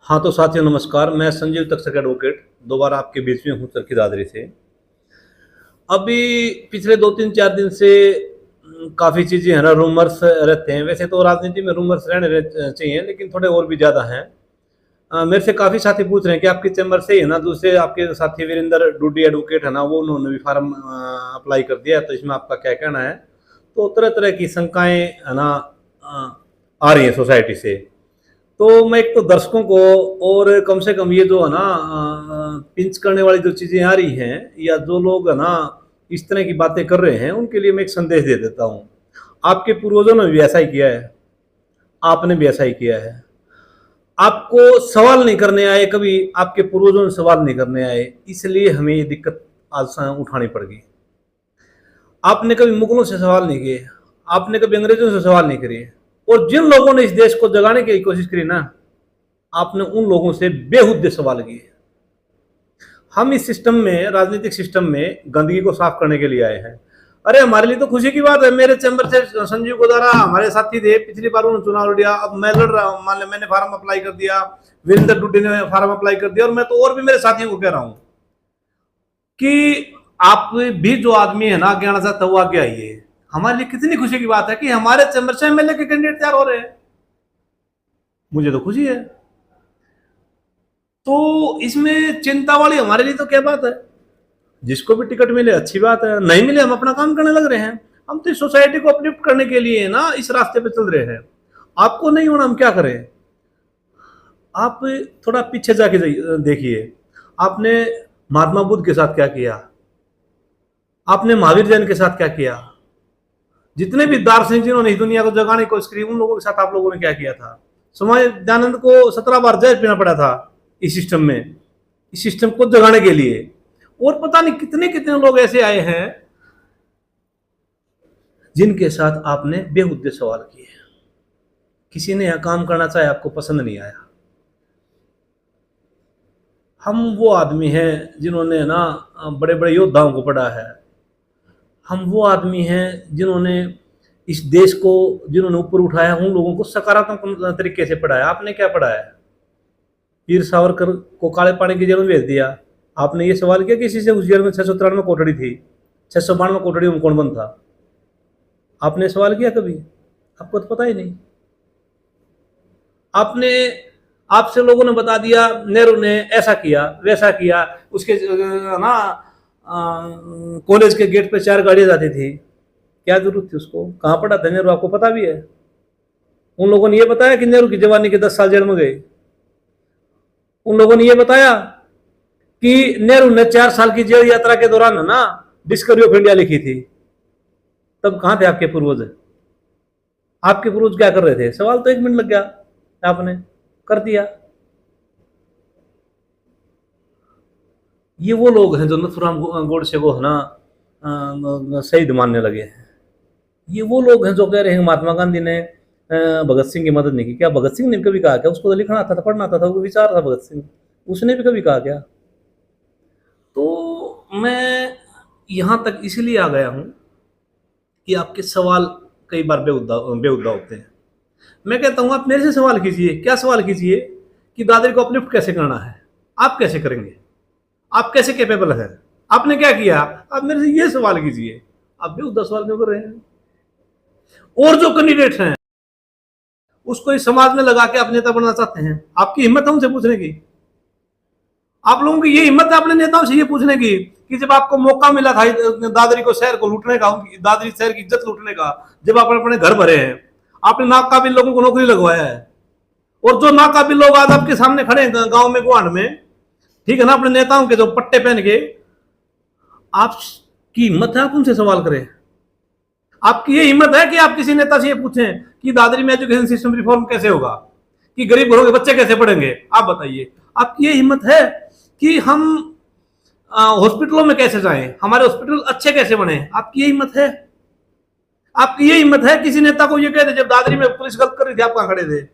हाँ, तो साथियों नमस्कार। मैं संजीव तक्षक एडवोकेट दोबारा आपके बीच में हूँ चरखी दादरी से। अभी पिछले 2-3-4 दिन से काफ़ी चीज़ें है ना, रूमर्स रहते हैं। वैसे तो राजनीति में रूमर्स चाहिए, लेकिन थोड़े और भी ज़्यादा हैं। मेरे से काफ़ी साथी पूछ रहे हैं कि आपके चैम्बर से ही है ना, दूसरे आपके साथी वीरेंद्र डूडी एडवोकेट है ना, वो उन्होंने भी फार्म अप्लाई कर दिया है, तो इसमें आपका क्या कहना है? तो तरह तरह की शंकाएं है ना आ रही हैं सोसाइटी से। तो मैं एक तो दर्शकों को और कम से कम ये जो है ना पिंच करने वाली जो चीज़ें आ रही हैं, या जो लोग है ना इस तरह की बातें कर रहे हैं, उनके लिए मैं एक संदेश दे देता हूँ। आपके पूर्वजों ने भी ऐसा ही किया है, आपने भी ऐसा ही किया है। आपको सवाल नहीं करने आए, कभी आपके पूर्वजों ने सवाल नहीं करने आए, इसलिए हमें ये दिक्कत आज उठानी पड़ गई। आपने कभी मुगलों से सवाल नहीं किए, आपने कभी अंग्रेजों से सवाल नहीं किए, और जिन लोगों ने इस देश को जगाने की कोशिश करी ना, आपने उन लोगों से बेहुद्दे सवाल किए। हम इस सिस्टम में, राजनीतिक सिस्टम में गंदगी को साफ करने के लिए आए हैं। अरे हमारे लिए तो खुशी की बात है। मेरे चैम्बर से संजीव गोदारा हमारे साथी थे, पिछली बार उन्होंने चुनाव लड़ा, अब मैं लड़ रहा हूँ। मान लो मैंने फार्म अप्लाई कर दिया, वीरेंद्र डुड्डी ने फार्म अप्लाई कर दिया, और मैं तो और भी मेरे साथियों को कह रहा हूँ कि आप भी जो आदमी है ना आगे आना चाहता है, वो आगे आइए। हमारे लिए कितनी खुशी की बात है कि हमारे चैम्बर से एमएलए के कैंडिडेट तैयार हो रहे हैं। मुझे तो खुशी है। तो इसमें चिंता वाली हमारे लिए तो क्या बात है? जिसको भी टिकट मिले अच्छी बात है, नहीं मिले हम अपना काम करने लग रहे हैं। हम तो इस सोसाइटी को अपलिफ्ट करने के लिए ना इस रास्ते पे चल रहे हैं। आपको नहीं होना, हम क्या करें? आप थोड़ा पीछे जाके देखिए, आपने महात्मा बुद्ध के साथ क्या किया, आपने महावीर जैन के साथ क्या किया, जितने भी दार्शनिक जिन्होंने इस दुनिया को जगाने की कोशिश करी, उन लोगों के साथ आप लोगों ने क्या किया था? स्वामी दयानंद को 17 बार जहर पीना पड़ा था इस सिस्टम में, इस सिस्टम को जगाने के लिए। और पता नहीं कितने कितने लोग ऐसे आए हैं जिनके साथ आपने बेहुद्दे सवाल किए। किसी ने यह काम करना चाहे, आपको पसंद नहीं आया। हम वो आदमी हैं जिन्होंने ना बड़े बड़े योद्धाओं को पढ़ा है। हम वो आदमी हैं जिन्होंने इस देश को, जिन्होंने ऊपर उठाया, उन लोगों को सकारात्मक तरीके से पढ़ाया। आपने क्या पढ़ाया? वीर सावरकर को काले पानी की जेल में भेज दिया। आपने ये सवाल किया किसी से? उस जेल में 693 कोठड़ी थी, 692 कोठड़ी में कौन बंद था? आपने सवाल किया कभी? आपको तो पता ही नहीं। आपने, आपसे लोगों ने बता दिया नेहरू ने ऐसा किया वैसा किया, उसके ना कॉलेज के गेट पे 4 गाड़ियां जाती थी। क्या जरूरत थी उसको? कहाँ पढ़ा था नेहरू? आपको पता भी है। उन लोगों ने ये बताया कि नेहरू की जवानी के 10 साल जेल में गए? उन लोगों ने ये बताया कि नेहरू ने 4 साल की जेल यात्रा के दौरान है ना डिस्कवरी ऑफ इंडिया लिखी थी? तब कहां थे आपके पूर्वज? आपके पूर्वज क्या कर रहे थे? सवाल तो 1 मिनट लग गया, आपने कर दिया। ये वो लोग हैं जो नथुराम गोडसे को है ना शहीद मानने लगे हैं। ये वो लोग हैं जो कह रहे हैं महात्मा गांधी ने भगत सिंह की मदद नहीं की। क्या भगत सिंह ने कभी कहा? क्या उसको तो लिखना आता था, पढ़ना आता था, वो विचार था भगत सिंह, उसने भी कभी कहा क्या? तो मैं यहां तक इसलिए आ गया हूं कि आपके सवाल कई बार बेहुद्दा बेहुद्दा होते हैं। मैं कहता हूं आप मेरे से सवाल कीजिए। क्या सवाल कीजिए? कि दादरी को अपलिफ्ट कैसे करना है? आप कैसे करेंगे? आप कैसे कैपेबल हैं? आपने क्या किया? आप मेरे से ये सवाल कीजिए। आप बेहुद्दा सवाल क्यों कर रहे हैं? और जो कैंडिडेट हैं उसको इस समाज में लगा के आप नेता बनना चाहते हैं। आपकी हिम्मत है उनसे पूछने की? आप लोगों की ये हिम्मत है अपने नेताओं से ये पूछने की कि जब आपको मौका मिला था दादरी को, शहर को लूटने का, दादरी शहर की इज्जत लूटने का, जब आपने अपने घर भरे हैं, आपने नाकाबिल लोगों को नौकरी लगवाया है, और जो नाकाबिल लोग आज आपके सामने खड़े हैं गांव में, गुआंढ में, ठीक है ना, अपने नेताओं के जो पट्टे पहन के, आपकी हिम्मत है आप उनसे सवाल करें? आपकी ये हिम्मत है कि आप किसी नेता से ये पूछें कि दादरी में एजुकेशन सिस्टम रिफॉर्म कैसे होगा, कि गरीब घरों के बच्चे कैसे पढ़ेंगे? आप बताइए। आपकी ये हिम्मत है कि हम हॉस्पिटलों में कैसे जाएं, हमारे हॉस्पिटल अच्छे कैसे बने? आपकी ये हिम्मत है? आपकी ये हिम्मत है किसी नेता को ये कह दे, जब दादरी में पुलिस गलत कर रही थी आप कहां खड़े थे?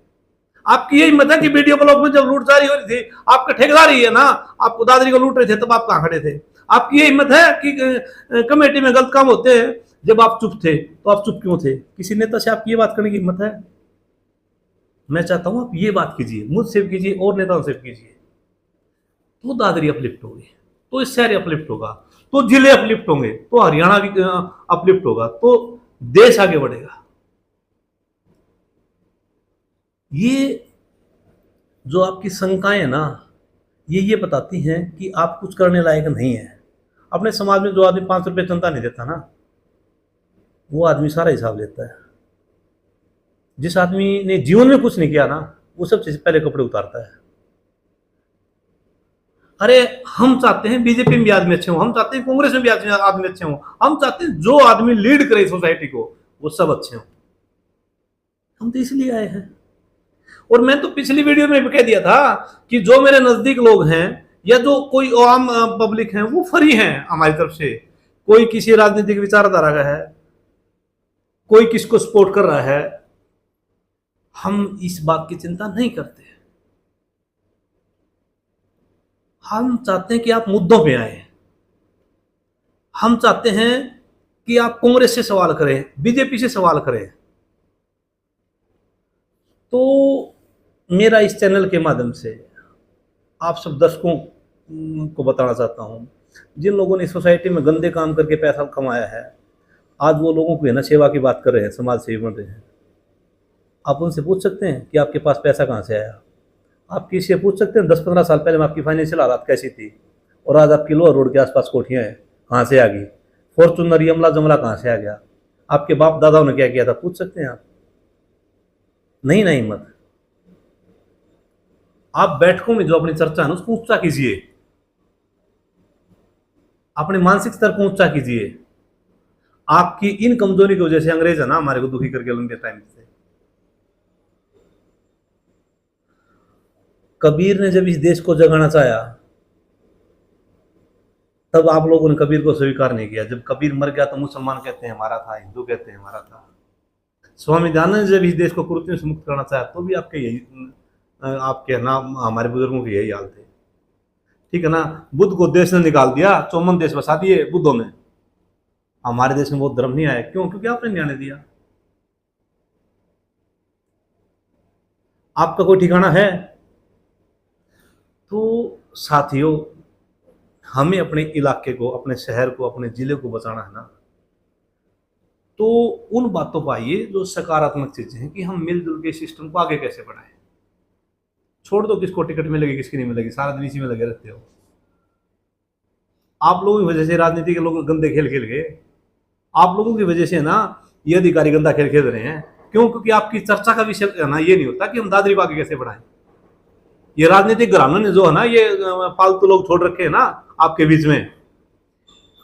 आपकी ये हिम्मत है कि वीडियो ब्लॉक में जब लूट जारी हो रही थी, आपके ठेकेदार ही है ना, आपको दादरी को लूट रहे थे, तब आप कहां खड़े थे? आपकी ये हिम्मत है कि कमेटी में गलत काम होते हैं, जब आप चुप थे तो आप चुप क्यों थे? किसी नेता से आपकी ये बात करने की हिम्मत है? मैं चाहता हूँ आप ये बात कीजिए, मुझसे भी कीजिए और नेताओं से भी कीजिए, तो दादरी अपलिफ्ट होगी, तो इस शहर अपलिफ्ट होगा, तो जिले अपलिफ्ट होंगे, तो हरियाणा भी अपलिफ्ट होगा, तो देश आगे बढ़ेगा। ये जो आपकी शंकाएं ना, ये बताती हैं कि आप कुछ करने लायक नहीं है। अपने समाज में जो आदमी 5 रुपये चंदा नहीं देता ना, वो आदमी सारा हिसाब लेता है। जिस आदमी ने जीवन में कुछ नहीं किया ना, वो सबसे पहले कपड़े उतारता है। अरे हम चाहते हैं बीजेपी में भी आदमी अच्छे हों, हम चाहते हैं कांग्रेस में भी आदमी अच्छे हों, हम चाहते हैं जो आदमी लीड करे सोसाइटी को वो सब अच्छे हों। हम तो इसलिए आए हैं। और मैं तो पिछली वीडियो में भी कह दिया था कि जो मेरे नजदीक लोग हैं या जो कोई आम पब्लिक है वो फ्री हैं हमारी तरफ से। कोई किसी राजनीतिक विचारधारा का है, कोई किसको सपोर्ट कर रहा है, हम इस बात की चिंता नहीं करते। हम चाहते हैं कि आप मुद्दों पे आए। हम चाहते हैं कि आप कांग्रेस से सवाल करें, बीजेपी से सवाल करें। तो मेरा इस चैनल के माध्यम से आप सब दर्शकों को बताना चाहता हूं, जिन लोगों ने सोसाइटी में गंदे काम करके पैसा कमाया है, आज वो लोगों को है ना सेवा की बात कर रहे हैं, समाज सेवी बन रहे हैं। आप उनसे पूछ सकते हैं कि आपके पास पैसा कहाँ से आया। आप किसी से पूछ सकते हैं 10-15 साल पहले में आपकी फाइनेंशियल हालत कैसी थी, और आज आपकी लोअर रोड के आसपास कोठियाँ हैं, कहाँ से आ गई। फॉर्चूनर यमला जमला कहाँ से आ गया। आपके बाप दादाओं ने क्या किया था, पूछ सकते हैं आप। नहीं ना हिम्मत। आप बैठकों में जो अपनी चर्चा है उसको ऊंचा कीजिए, अपने मानसिक स्तर को ऊंचा कीजिए। आपकी इन कमजोरी की वजह से अंग्रेज है ना हमारे को दुखी करके लंबे टाइम से। कबीर ने जब इस देश को जगाना चाहा, तब आप लोगों ने कबीर को स्वीकार नहीं किया। जब कबीर मर गया तो मुसलमान कहते हैं हमारा था, हिंदू कहते हैं हमारा था। स्वामी दयानंद ने जब इस देश को कुरीतियों से मुक्त करना चाहा, तो भी आपके यही आपके ना हमारे बुजुर्गों के यही हाल थे। ठीक है ना। बुद्ध को देश ने निकाल दिया, 54 देश बसा दिए बुद्धों ने। हमारे देश में बहुत धर्म नहीं आया, क्यों? क्योंकि आपने नहीं आने दिया। आपका कोई ठिकाना है? तो साथियों, हमें अपने इलाके को, अपने शहर को, अपने जिले को बचाना है ना, तो उन बातों पर आइए जो सकारात्मक चीजें हैं कि हम मिलजुल के सिस्टम को आगे कैसे बढ़ाएं। छोड़ दो किसको टिकट मिलेगी किसकी नहीं मिलेगी, सारा दिन इसी में लगे रहते हो। आप लोगों की वजह से राजनीति के लोग गंदे खेल खेल गए। आप लोगों की वजह से ना ये अधिकारी गंदा खेल खेल रहे हैं। क्यों? क्योंकि आपकी चर्चा का विषय है ना ये नहीं होता कि हम दादरी को आगे कैसे बढ़ाएं। ये राजनीतिक घरानों ने जो है ना ये पालतू लोग छोड़ रखे हैं ना आपके बीच में,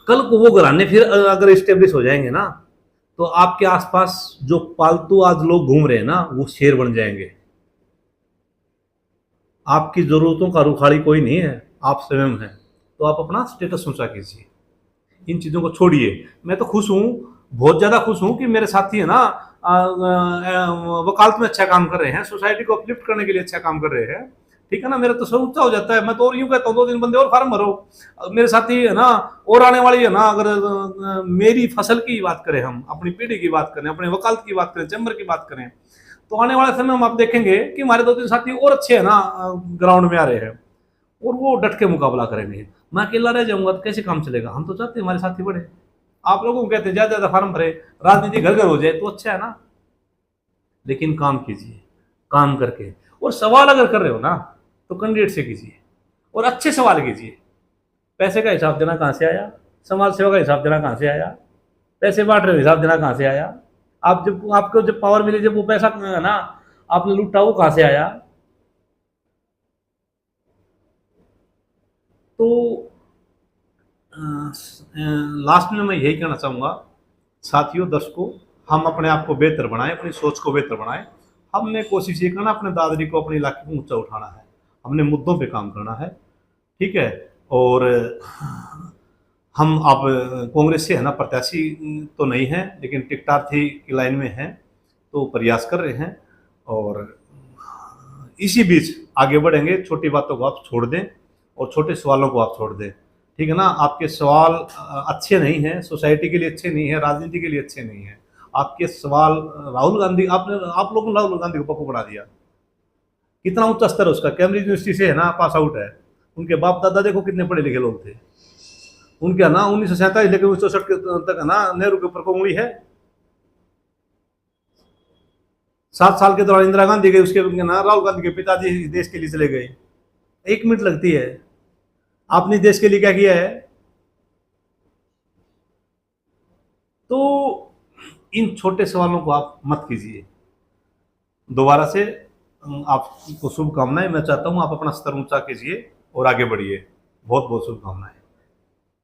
कल को वो घराने फिर अगर स्टेब्लिश हो जाएंगे ना, तो आपके आसपास जो पालतू आज लोग घूम रहे हैं ना वो शेर बन जाएंगे। आपकी जरूरतों का रुखाड़ी कोई नहीं है, आप स्वयं हैं। तो आप अपना स्टेटस ऊंचा कीजिए, इन चीजों को छोड़िए। मैं तो खुश हूँ, बहुत ज्यादा खुश हूँ कि मेरे साथी है ना वकालत में अच्छा काम कर रहे हैं, सोसाइटी को अपलिफ्ट करने के लिए अच्छा काम कर रहे हैं। ठीक है ना। मेरा तो सर ऊंचा हो जाता है। मैं तो और यूं कहता हूँ 2-3 बंदे और फार्म भरो, मेरे साथी है ना और आने वाली है ना। अगर मेरी फसल की बात करें, हम अपनी पीढ़ी की बात करें, अपने वकालत की बात करें, चैम्बर की बात करें, तो आने वाले समय में आप देखेंगे कि हमारे 2-3 साथी और अच्छे है ना ग्राउंड में आ रहे हैं और वो डट के मुकाबला करेंगे। मैं अकेला रह जाऊंगा तो कैसे काम चलेगा? हम तो चाहते हैं हमारे साथी बढ़े। आप लोगों को कहते हैं ज्यादा ज्यादा फार्म भरे, राजनीति घर घर हो जाए तो अच्छा है ना। लेकिन काम कीजिए, काम करके। और सवाल अगर कर रहे हो ना तो कैंडिडेट से कीजिए और अच्छे सवाल कीजिए। पैसे का हिसाब देना कहाँ से आया, समाज सेवा का हिसाब देना कहाँ से आया, पैसे बांट रहे हो हिसाब देना कहाँ से आया, आप जब आपको जब पावर मिली जब वो पैसा ना आपने लूटा वो कहाँ से आया। तो लास्ट में मैं यही कहना चाहूँगा साथियों, दर्शकों, हम अपने आप को बेहतर बनाएं, अपनी सोच को बेहतर बनाएं। हमने कोशिश ये करना अपने दादरी को, अपने इलाके को ऊंचा उठाना है, हमने मुद्दों पे काम करना है। ठीक है। और हम आप कांग्रेस से है ना प्रत्याशी तो नहीं हैं, लेकिन टिकटार्थी की लाइन में हैं, तो प्रयास कर रहे हैं और इसी बीच आगे बढ़ेंगे। छोटी बातों को आप छोड़ दें और छोटे सवालों को आप छोड़ दें। ठीक है ना। आपके सवाल अच्छे नहीं हैं, सोसाइटी के लिए अच्छे नहीं है, राजनीति के लिए अच्छे नहीं है। आपके सवाल राहुल गांधी, आप लोगों ने राहुल गांधी को पप्पू बना दिया। कितना ऊंचा स्तर है उसका, कैम्ब्रिज यूनिवर्सिटी से है ना पास आउट है। उनके बाप दादा देखो कितने पढ़े लिखे लोग थे। उनके ना 1947 लेकर 1964 तक है ना नेहरू के ऊपर को उंगली है। 7 साल के दौरान इंदिरा गांधी गई, उसके ना राहुल गांधी के पिताजी देश के लिए चले गए। 1 मिनट लगती है। आपने देश के लिए क्या किया है? तो इन छोटे सवालों को आप मत कीजिए। दोबारा से आपको शुभकामनाएं। मैं चाहता हूं आप अपना स्तर ऊंचा कीजिए और आगे बढ़िए। बहुत बहुत शुभकामनाएं।